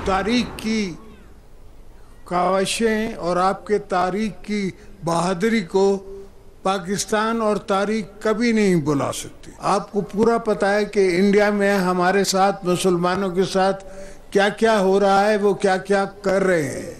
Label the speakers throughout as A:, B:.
A: तारीख की काविशें और आपके तारीख की बहादुरी को पाकिस्तान और तारीख कभी नहीं भुला सकती। आपको पूरा पता है कि इंडिया में हमारे साथ, मुसलमानों के साथ क्या क्या हो रहा है, वो क्या क्या कर रहे हैं।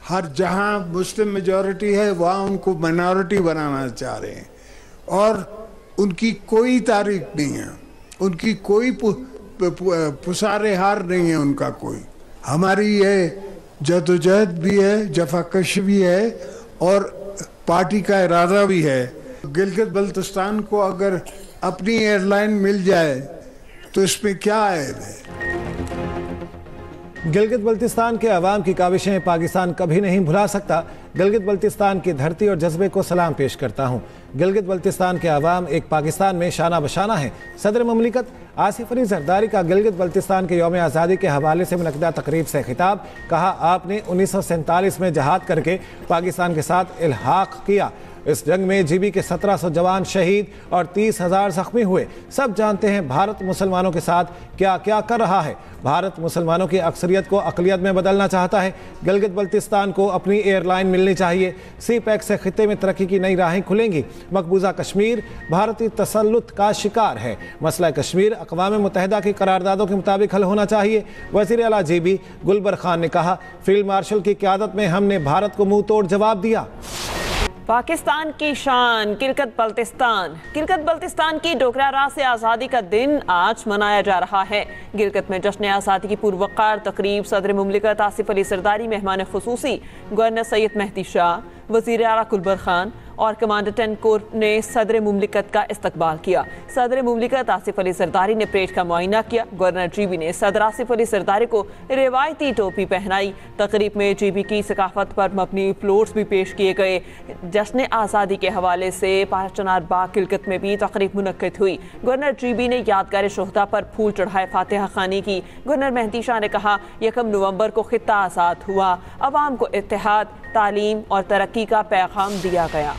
A: हर जहां मुस्लिम मेजॉरिटी है वहां उनको माइनॉरिटी बनाना चाह रहे हैं और उनकी कोई तारीख नहीं है, उनकी कोई पुसारे हार नहीं है उनका कोई। हमारी ये जदोजहद भी है, जफाकश भी है और पार्टी का इरादा भी है। गिलगित बल्तिस्तान को अगर अपनी एयरलाइन मिल जाए तो इसमें क्या ऐब है।
B: गिलगित बल्तिस्तान के अवाम की काविशें पाकिस्तान कभी नहीं भुला सकता। गिलगित बल्तिस्तान की धरती और जज्बे को सलाम पेश करता हूँ। गिलगित बल्तिस्तान के अवाम एक पाकिस्तान में शाना बशाना है। सदर मुमलिकत आसिफ अली जरदारी का गिलगित बल्तिस्तान के यौम आज़ादी के हवाले से मुनक़दा तकरीब से खिताब। कहा, आपने 1947 में जहाद करके पाकिस्तान के साथ इल्हाक़ किया। इस जंग में जीबी के 1700 जवान शहीद और 30,000 जख्मी हुए। सब जानते हैं भारत मुसलमानों के साथ क्या क्या कर रहा है। भारत मुसलमानों की अक्सरियत को अक़लियत में बदलना चाहता है। गिलगित बल्तिस्तान को अपनी एयरलाइन मिलनी चाहिए। सी पैक से खित्ते में तरक्की की नई राहें खुलेंगी। मकबूजा कश्मीर भारतीय तसल्लुत का शिकार है। मसला कश्मीर अक़वाम मुत्तहिदा की करारदादों के मुताबिक हल होना चाहिए। वज़ीर आला जीबी गुलबर खान ने कहा, फील्ड मार्शल की क़यादत में हमने भारत को मुंह तोड़ जवाब दिया।
C: पाकिस्तान की शान गिलगित बल्तिस्तान की डोगरा राह से आज़ादी का दिन आज मनाया जा रहा है। गिलगित में जश्न आज़ादी की पुरवकार तकरीब सदर मुमलिकत आसिफ अली जरदारी, मेहमान खुसूसी गवर्नर सैयद मेहदी शाह, वज़ीर आला गुलबर खान और कमांडर 10 कोर ने सदर मुमलिकत का इस्तकबाल किया। सदर मुमलिकत आसिफ अली जरदारी ने परेड का मुआयना किया। गवर्नर जीबी ने सदर आसिफ अली जरदारी को रिवायती टोपी पहनाई। तकरीब में जीबी की सकाफत पर मबनी फ्लोट्स भी पेश किए गए। जश्न आज़ादी के हवाले से पारचनार बाग गिलगित में भी तकरीब मुनक्किद हुई। गवर्नर जीबी ने यादगार शोहदा पर फूल चढ़ाए, फातिहा खानी की। गवर्नर मेहदी शाह ने कहा, 1 नवंबर को खित्ता आज़ाद हुआ, अवाम को इत्तेहाद, तालीम और तरक्की का पैगाम दिया गया।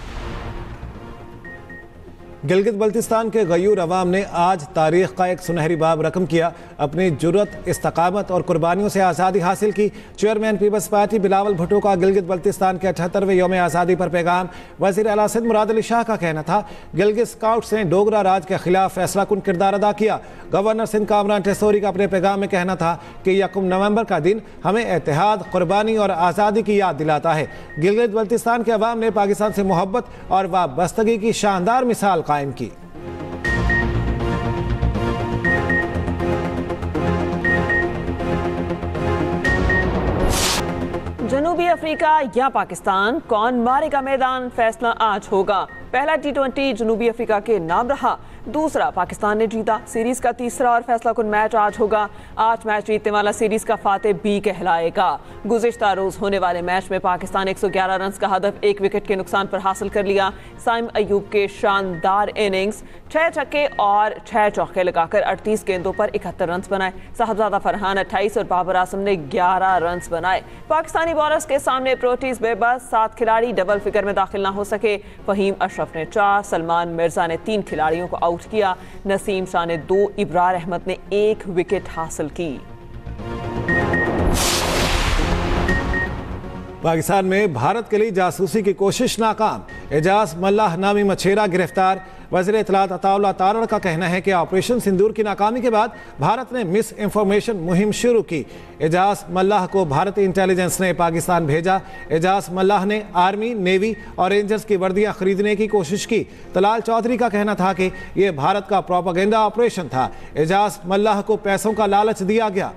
B: गिलगित बल्तिस्तान के गयूर अवाम ने आज तारीख़ का एक सुनहरी बाब रकम किया। अपनी जुर्रत, इस्तकामत और कुर्बानियों से आज़ादी हासिल की। चेयरमैन पीपल्स पार्टी बिलावल भुट्टो का गिलगित बल्तिस्तान के 78वें यौम आज़ादी पर पैगाम। वज़ीर आला सिंध मुराद अली शाह का कहना था, गिलगित स्काउट्स ने डोगरा राज के खिलाफ फैसला कुन किरदार अदा किया। गवर्नर सिंध कामरान टेसोरी का अपने पैगाम में कहना था कि 1 नवंबर का दिन हमें इत्तेहाद, कुर्बानी और आज़ादी की याद दिलाता है। गिलगित बल्तिस्तान के अवाम ने पाकिस्तान से मोहब्बत और वाबस्तगी की शानदार मिसाल कायम की।
C: जनूबी अफ्रीका या पाकिस्तान, कौन मारेगा मैदान, फैसला आज होगा। पहला T20 जनूबी अफ्रीका के नाम रहा, दूसरा पाकिस्तान ने जीता। सीरीज का तीसरा और फैसला कुन मैच आज होगा। आज मैच जीतने वाला सीरीज का फातेह भी कहलाएगा। गुज़िश्ता रोज होने वाले मैच में पाकिस्तान 111 रन का हदफ 1 विकेट के नुकसान पर हासिल कर लिया। साइम अयूब के शानदार इनिंग्स, 6 छक्के और 6 चौके लगाकर 38 गेंदों पर 71 रन बनाए। साहबजादा फरहान 28 और बाबर आजम ने 11 रन बनाए। पाकिस्तानी बॉलर्स के सामने प्रोटीज बेबस, 7 खिलाड़ी डबल फिगर में दाखिल न हो सके। फहीम अशरफ ने 4, सलमान मिर्जा ने 3 खिलाड़ियों को आउट किया। नसीम शाह ने 2, इब्रार अहमद ने 1 विकेट हासिल की।
B: पाकिस्तान में भारत के लिए जासूसी की कोशिश नाकाम। एजाज मल्लाह नामी मछेरा गिरफ्तार। वज़ीर इत्तलात अताउल्लाह तारड़ का कहना है कि ऑपरेशन सिंदूर की नाकामी के बाद भारत ने मिस इंफॉर्मेशन मुहिम शुरू की। एजाज मल्लाह को भारतीय इंटेलिजेंस ने पाकिस्तान भेजा। एजाज मल्लाह ने आर्मी, नेवी और रेंजर्स की वर्दियां खरीदने की कोशिश की। तलाल चौधरी का कहना था कि यह भारत का प्रोपेगेंडा ऑपरेशन था। एजाज मल्लाह को पैसों का लालच दिया गया।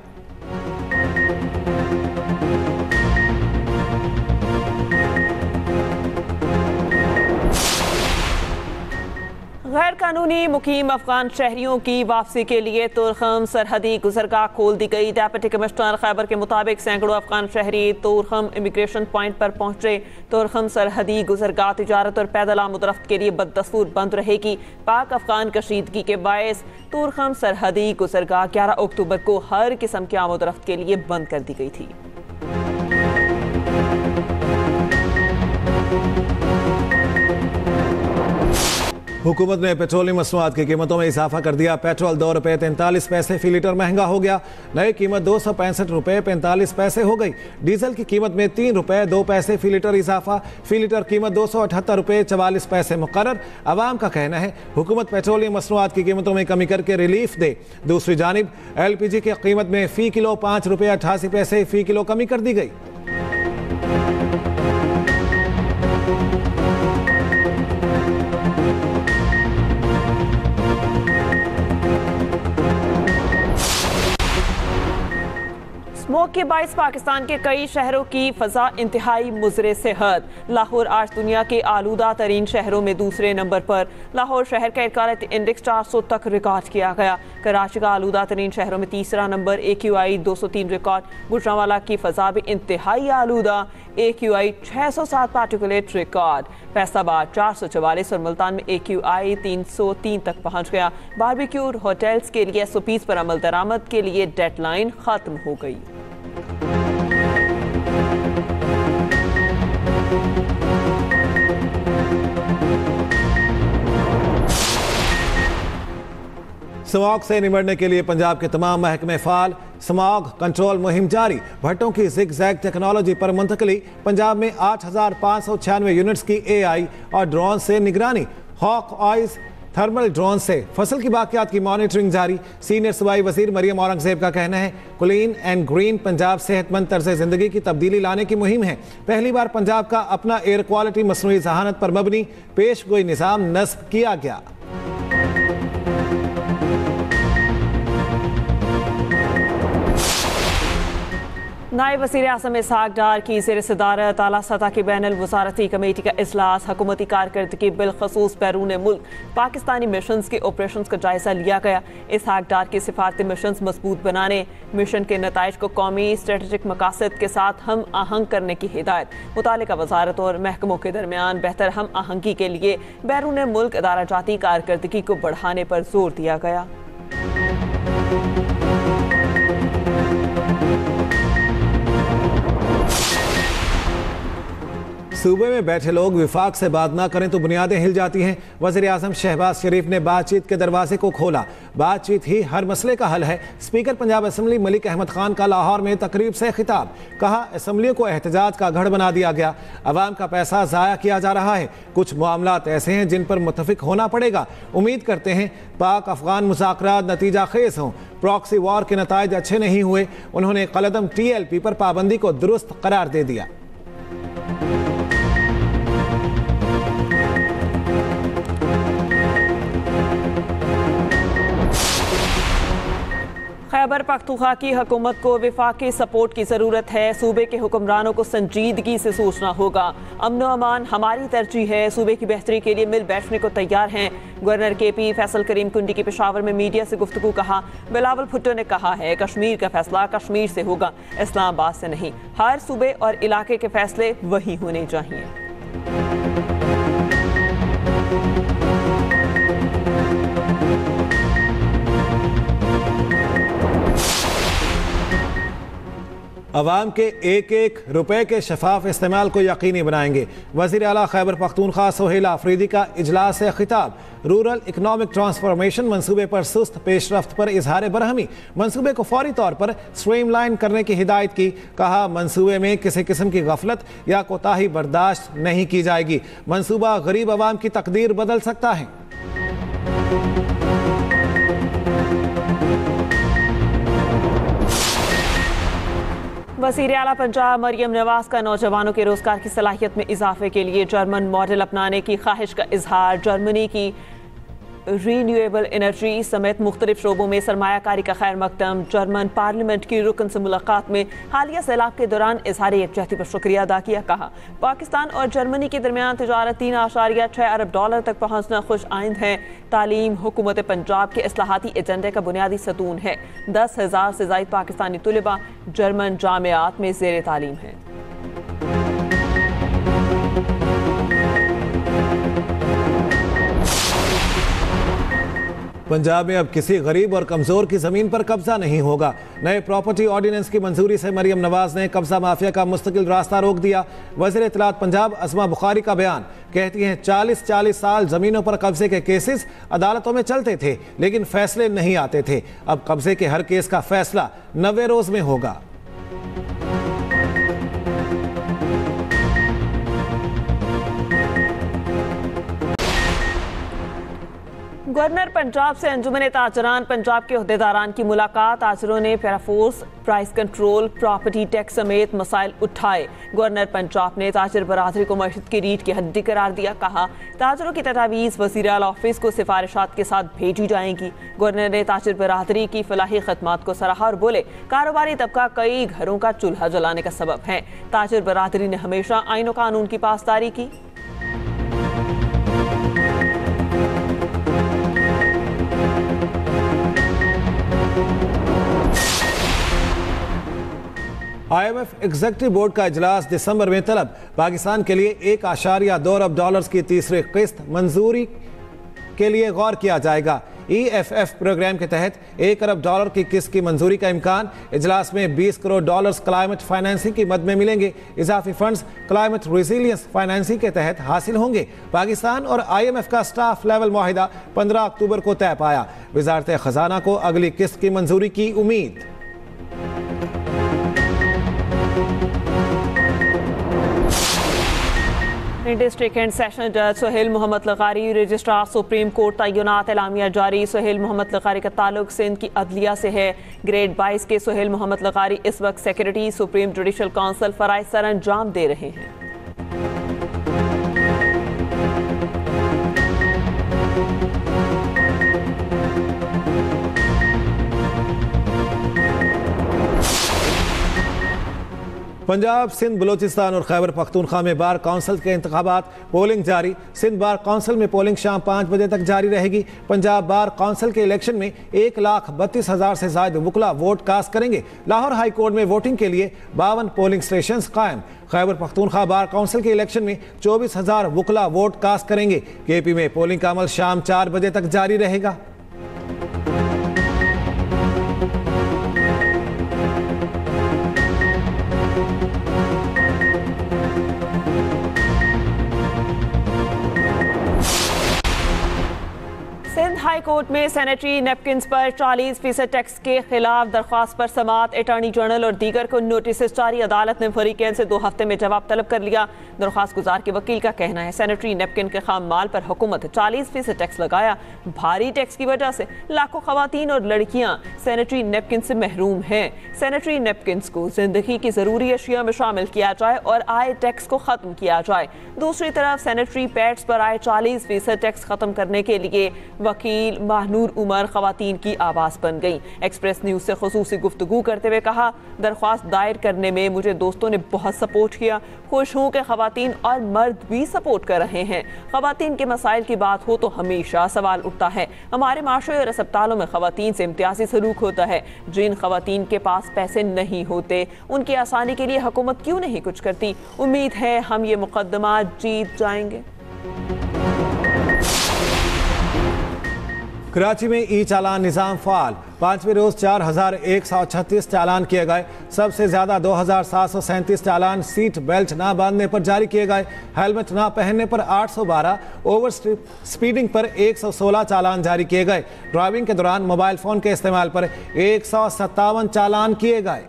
C: गैर कानूनी मुकीम अफगान शहरियों की वापसी के लिए तुरखम सरहदी गुजरगाह खोल दी गई। डेप्यूटी कमिश्नर खैबर के मुताबिक सैकड़ों अफगान शहरी तुरखम इमिग्रेशन पॉइंट पर पहुंचे। तुरखम सरहदी गुजरगाह तिजारत और पैदल आमद-ओ-रफ्त के लिए बदस्तूर बंद रहेगी। पाक अफगान कशीदगी के बायस तुरखम सरहदी गुजरगाह 11 अक्टूबर को हर किस्म की आमद-ओ-रफ्त के लिए बंद कर दी गई थी।
B: हुकूमत ने पेट्रोलियम मसनूआत की कीमतों में इजाफा कर दिया। पेट्रोल 2 रुपये 43 पैसे फी लीटर महंगा हो गया। नई कीमत 265 रुपये 45 पैसे हो गई। डीजल की कीमत में 3 रुपये 2 पैसे फी लीटर इजाफा। फी लीटर कीमत 278 रुपये 44 पैसे मुकर्रर। अवाम का कहना है हुकूमत पेट्रोलियम मसनूआत की कीमतों में कमी करके रिलीफ दे। दूसरी जानिब LPG की कीमत में फी किलो 5 रुपये 88 पैसे फी किलो कमी कर दी गई।
C: स्मोक के बाइस पाकिस्तान के कई शहरों की फजा इंतहाई मुजरे सेहत। लाहौर आज दुनिया के आलूदा तरीन शहरों में दूसरे नंबर पर। लाहौर शहर का एयर इंडेक्स 400 तक रिकॉर्ड किया गया। कराची का आलूदा तरीन शहरों में तीसरा नंबर, AQI 203 रिकॉर्ड। गुजरांवाला की फजा भी इंतहाई आलूदा, AQI 607 पार्टिकुलेट रिकॉर्ड। फैसलाबाद 444 और मुल्तान में AQI 303 तक पहुंच गया। बारबेक्यू होटल्स के लिए SOPs पर अमल दरामद के लिए डेडलाइन खत्म हो गई।
B: स्मॉग से निमटने के लिए पंजाब के तमाम महकमे फाल। स्मॉग कंट्रोल मुहिम जारी। भट्टों की जिग-जैग टेक्नोलॉजी पर मुंतकली। पंजाब में 8596 यूनिट्स की AI और ड्रोन से निगरानी। हॉक ऑयज थर्मल ड्रोन से फसल की बाकियात की मॉनिटरिंग जारी। सीनियर सूबाई वजीर मरियम औरंगजेब का कहना है क्लीन एंड ग्रीन पंजाब सेहतमंद तर्ज जिंदगी की तब्दीली लाने की मुहिम है। पहली बार पंजाब का अपना एयर क्वालिटी मसनूई जहानत पर मबनी पेश गोई निज़ाम नस्ब किया गया।
C: नायब वज़ीर आज़म इसहाक डार की ज़ेर सदारत आला सतह की बैनुल वज़ारती कमेटी का इजलास। हुकूमती कारकर्दगी बिलखसूस बैरून मुल्क पाकिस्तानी मिशंस के ऑपरेशंस का जायजा लिया गया। इसहाक डार की सिफारती मिशंस मजबूत बनाने, मिशन के नताइज को कौमी स्ट्रेटेजिक मकासद के साथ हम आहंग करने की हिदायत। मुतालिका वजारत और महकमों के दरमियान बेहतर हम आहंगी के लिए बैरून मुल्क अदारा जाती कारकर्दगी को बढ़ाने पर जोर दिया गया।
B: सूबे में बैठे लोग विफाक से बात ना करें तो बुनियादें हिल जाती हैं। वज़ीर आज़म शहबाज शरीफ ने बातचीत के दरवाजे को खोला। बातचीत ही हर मसले का हल है। स्पीकर पंजाब असम्बली मलिक अहमद खान का लाहौर में तकरीब से खिताब। कहा असम्बलियों को एहतजाज का गढ़ बना दिया गया। अवाम का पैसा ज़ाया किया जा रहा है। कुछ मामलात ऐसे हैं जिन पर मुत्तफिक होना पड़ेगा। उम्मीद करते हैं पाक अफगान मुज़ाकरात नतीजा खेज हों। प्रॉक्सी वॉर के नताइज अच्छे नहीं हुए। उन्होंने कलदम TLP पर पाबंदी को दुरुस्त करार दे दिया।
C: खैबर पख्तूनख्वा की हुकूमत को विफाकी सपोर्ट की ज़रूरत है। सूबे के हुक्मरानों को संजीदगी से सोचना होगा। अमन अमान हमारी तरजीह है। सूबे की बेहतरी के लिए मिल बैठने को तैयार हैं। गवर्नर KP फैसल करीम कुंडी की पेशावर में मीडिया से गुफ्तगू। कहा बिलावल भुट्टो ने कहा है कश्मीर का फैसला कश्मीर से होगा, इस्लामाबाद से नहीं। हर सूबे और इलाके के फैसले वही होने चाहिए।
B: अवाम के एक एक रुपए के शफाफ इस्तेमाल को यकीनी बनाएंगे। वज़ीर आला खैबर पख्तूनख्वा सोहेल आफरीदी का इजलास से खिताब। रूरल इकनॉमिक ट्रांसफॉर्मेशन मंसूबे पर सुस्त पेशरफ्त पर इजहार बरहमी। मंसूबे को फौरी तौर पर स्ट्रीमलाइन करने की हिदायत की। कहा मंसूबे में किसी किस्म की गफलत या कोताही बर्दाश्त नहीं की जाएगी। मंसूबा गरीब अवाम की तकदीर बदल सकता है।
C: वज़ीर आला पंजाब मरियम नवाज का नौजवानों के रोजगार की सलाहियत में इजाफे के लिए जर्मन मॉडल अपनाने की ख्वाहिश का इजहार। जर्मनी की रीन्यूएबल एनर्जी समेत मुख्तलिफ शोबों में सरमायाकारी का खैर मकदम। जर्मन पार्लियामेंट की रुकन से मुलाकात में हालिया सैलाब के दौरान इजहार यकजहती पर शुक्रिया अदा किया। कहा पाकिस्तान और जर्मनी के दरमियान तिजारत $3.6 अरब तक पहुँचना खुश आइंद है। तालीम हुकूमत पंजाब के इस्लाहाती एजेंडे का बुनियादी सतून है। 10,000 से ज़ायद पाकिस्तानी तुलबा जर्मन जामियात में ज़ेर तालीम है।
B: पंजाब में अब किसी गरीब और कमजोर की जमीन पर कब्जा नहीं होगा। नए प्रॉपर्टी ऑर्डिनेंस की मंजूरी से मरियम नवाज ने कब्जा माफिया का मुस्तकिल रास्ता रोक दिया। वज़ीर इत्तलात पंजाब असमा बुखारी का बयान, कहती हैं 40 साल जमीनों पर कब्जे के केसेस अदालतों में चलते थे लेकिन फैसले नहीं आते थे। अब कब्जे के हर केस का फैसला 90 रोज में होगा।
C: गवर्नर पंजाब से अंजुमन ताजरान पंजाब के ओहदेदारान की मुलाकात। ताजरों ने पैराफोर्स, प्राइस कंट्रोल, प्रॉपर्टी टैक्स समेत मसाइल उठाए। गवर्नर पंजाब ने ताजर बरादरी को मईशत की रीढ़ की हड्डी करार दिया। कहा, ताजरों की तजावीज़ वज़ीर आला ऑफिस को सिफारिशात के साथ भेजी जाएंगी। गवर्नर ने ताजर बरादरी की फलाही खदमात को सराहा और बोले, कारोबारी तबका कई घरों का चूल्हा जलाने का सबब है। ताजर बरादरी ने हमेशा आईन और कानून की पासदारी की।
B: IMF एग्जीक्यूटिव बोर्ड का इजलास दिसंबर में तलब। पाकिस्तान के लिए 1.2 अरब डॉलर्स की तीसरी किस्त मंजूरी के लिए गौर किया जाएगा। EFF प्रोग्राम के तहत 1 अरब डॉलर की किस्त की मंजूरी का इम्कान। इजलास में 20 करोड़ डॉलर्स क्लाइमेट फाइनेंसिंग की मद में मिलेंगे। इजाफी फंड्स क्लाइमेट रेजिलियंस फाइनेंसिंग के तहत हासिल होंगे। पाकिस्तान और IMF का स्टाफ लेवल मुआहिदा 15 अक्टूबर को तय पाया। वजारत खजाना को अगली किस्त की मंजूरी की उम्मीद।
C: डिस्ट्रिक्ट एंड सेशन जज Sohail Mohammad Lagari registrar supreme court तयनात। एलामिया जारी। सोहेल मोहम्मद लगारी का ताल्लुक सिंध की अदलिया से है। ग्रेड 22 के सोहेल मोहम्मद लगारी इस वक्त सेक्रेटरी सुप्रीम जुडिशल काउंसिल फराइज सर अंजाम दे रहे हैं।
B: पंजाब, सिंध, बलोचिस्तान और खैबर पख्तूनख्वा में बार काउंसिल के इंतखाबात, पोलिंग जारी। सिंध बार काउंसिल में पोलिंग शाम 5 बजे तक जारी रहेगी। पंजाब बार काउंसिल के इलेक्शन में 1,32,000 से ज्यादा वुकला वोट कास्ट करेंगे। लाहौर हाई कोर्ट में वोटिंग के लिए 52 पोलिंग स्टेशन कायम। खैबर पख्तूनख्वा बार काउंसिल के इलेक्शन में 24,000 वुकला वोट कास्ट करेंगे। KP में पोलिंग का अमल शाम 4 बजे तक जारी रहेगा।
C: सिंध हाई कोर्ट में सैनिटरी नैपकिन्स पर 40% टैक्स के खिलाफ दरख्वास्त पर समाअत। अटॉर्नी जनरल और दीगर को नोटिस जारी। अदालत ने फरीकैन से 2 हफ्ते में जवाब तलब कर लिया। दरख्वास्त गुजार के वकील का कहना है, सैनिटरी नैपकिन के खाम माल पर हुकूमत 40% टैक्स लगाया। भारी टैक्स की वजह से लाखों खवातीन और लड़कियां सैनिटरी नैपकिन से महरूम हैं। सैनिटरी नैपकिन्स को जिंदगी की जरूरी अशिया में शामिल किया जाए और आय टैक्स को खत्म किया जाए। दूसरी तरफ सैनिटरी पैड्स पर आए 40% टैक्स खत्म करने के लिए वकील महानूर उमर खवातीन की आवाज बन गई। एक्सप्रेस न्यूज से खुसूसी गुफ्तगू करते हुए कहा, दरख्वास्त दायर करने में मुझे दोस्तों ने बहुत सपोर्ट किया। खुश हूँ कि खवातीन और मर्द भी सपोर्ट कर रहे हैं। खवातीन के मसाइल की बात हो तो हमेशा सवाल उठता है, हमारे माशरे और अस्पतालों में खवातीन से इम्तियाजी सलूक होता है। जिन खवातीन के पास पैसे नहीं होते उनकी आसानी के लिए हुकूमत क्यों नहीं कुछ करती। उम्मीद है हम ये मुकदमा जीत जाएंगे।
B: कराची में ई चालान निज़ाम फाल। 5वें रोज 4,136 चालान किए गए। सबसे ज्यादा 2,737 चालान सीट बेल्ट ना बांधने पर जारी किए गए। हेलमेट ना पहनने पर 812, ओवर स्पीडिंग पर 116 चालान जारी किए गए। ड्राइविंग के दौरान मोबाइल फोन के इस्तेमाल पर 157 चालान किए गए।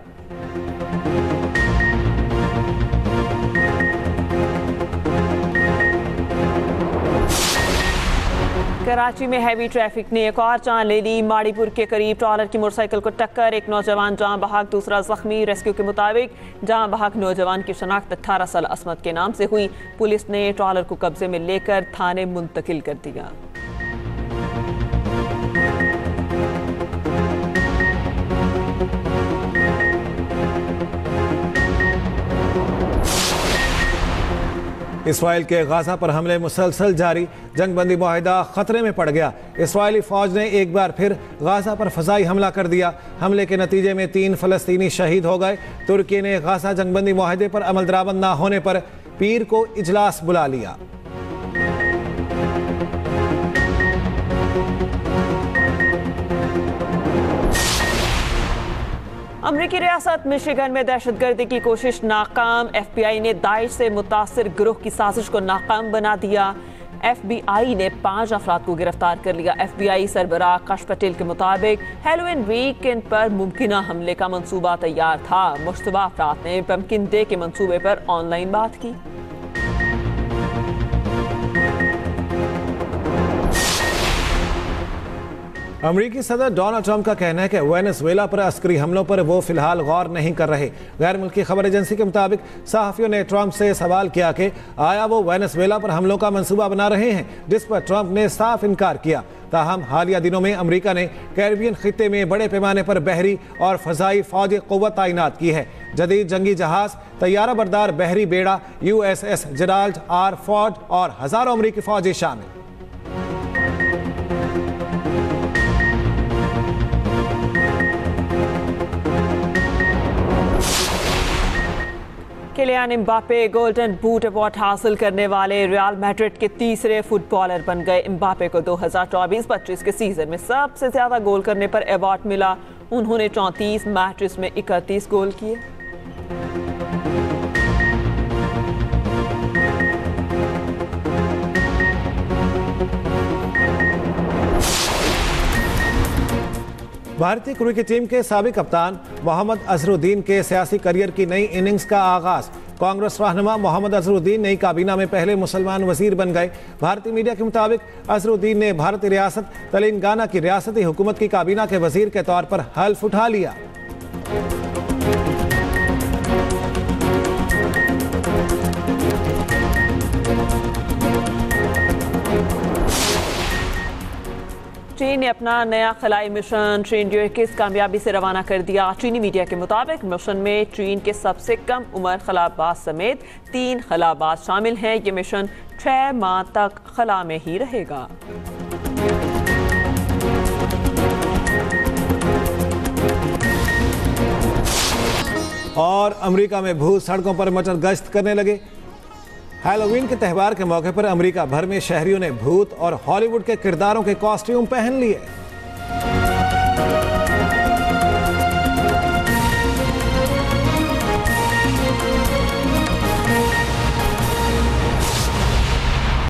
C: कराची में हैवी ट्रैफिक ने एक और जान ले ली। माड़ीपुर के करीब ट्रॉलर की मोटरसाइकिल को टक्कर, एक नौजवान जान बहक, दूसरा जख्मी। रेस्क्यू के मुताबिक जान बहक नौजवान की शनाख्त 18 साल असमत के नाम से हुई। पुलिस ने ट्रॉलर को कब्जे में लेकर थाने मुंतकिल कर दिया।
B: इसराइल के गाजा पर हमले मुसलसल जारी। जंगबंदी मुआहिदा खतरे में पड़ गया। इसराइली फौज ने एक बार फिर गाजा पर फजाई हमला कर दिया। हमले के नतीजे में 3 फलस्तीनी शहीद हो गए। तुर्की ने गाजा जंगबंदी मुआहिदे पर अमल दरामद न होने पर पीर को इजलास बुला लिया।
C: अमरीकी रियासत मिशिगन में दहशतगर्दी की कोशिश नाकाम। FBI ने दाइश से मुतासिर गिरोह की साजिश को नाकाम बना दिया। FBI ने 5 अफराद को गिरफ्तार कर लिया। FBI सरबराह कश पटेल के मुताबिक हैलोवीन वीकेंड पर मुमकिन हमले का मंसूबा तैयार था। मुश्तबा अफराद ने पम्पकिन डे के मंसूबे पर ऑनलाइन बात की।
B: अमेरिकी सदर डोनाल्ड ट्रंप का कहना है कि वेनेजुएला पर अस्करी हमलों पर वो फिलहाल गौर नहीं कर रहे। गैर मुल्की खबर एजेंसी के मुताबिक सहाफियों ने ट्रंप से सवाल किया कि आया वो वेनेजुएला पर हमलों का मंसूबा बना रहे हैं, जिस पर ट्रंप ने साफ इनकार किया। ताहम हालिया दिनों में अमेरिका ने कैरिबियन खित्ते में बड़े पैमाने पर बहरी और फजाई फौजी क़ुव्वत तैनात की है। जदीद जंगी जहाज, तैयारा बरदार बहरी बेड़ा USS जेराल्ड R फोर्ड और हजारों अमेरिकी फौजी शामिल।
C: Kylian Mbappe golden boot award हासिल करने वाले रियल मैड्रिड के तीसरे फुटबॉलर बन गए। एम्बापे को 2024-25 के सीजन में सबसे ज्यादा गोल करने पर अवार्ड मिला। उन्होंने 34 मैचेस में 31 गोल किए।
B: भारतीय क्रिकेट टीम के साबिक कप्तान मोहम्मद अजहरुद्दीन के सियासी करियर की नई इनिंग्स का आगाज। कांग्रेस रहनुमा मोहम्मद अजहरुद्दीन नई काबीना में पहले मुसलमान वजीर बन गए। भारतीय मीडिया के मुताबिक अजहरुद्दीन ने भारतीय रियासत तेलंगाना की रियासती हुकूमत की काबीना के वजीर के तौर पर हल्फ उठा लिया।
C: चीन ने अपना नया खलाई मिशन चीन-21 कामयाबी से रवाना कर दिया। चीनी मीडिया के मुताबिक मिशन में चीन के सबसे कम उम्र खलाबाज समेत 3 खलाबाज शामिल हैं। ये मिशन 6 माह तक खला में ही रहेगा।
B: और अमेरिका में भूत सड़कों पर मटर गश्त करने लगे। हैलोवीन के त्यौहार के मौके पर अमेरिका भर में शहरियों ने भूत और हॉलीवुड के किरदारों के कॉस्ट्यूम पहन लिए।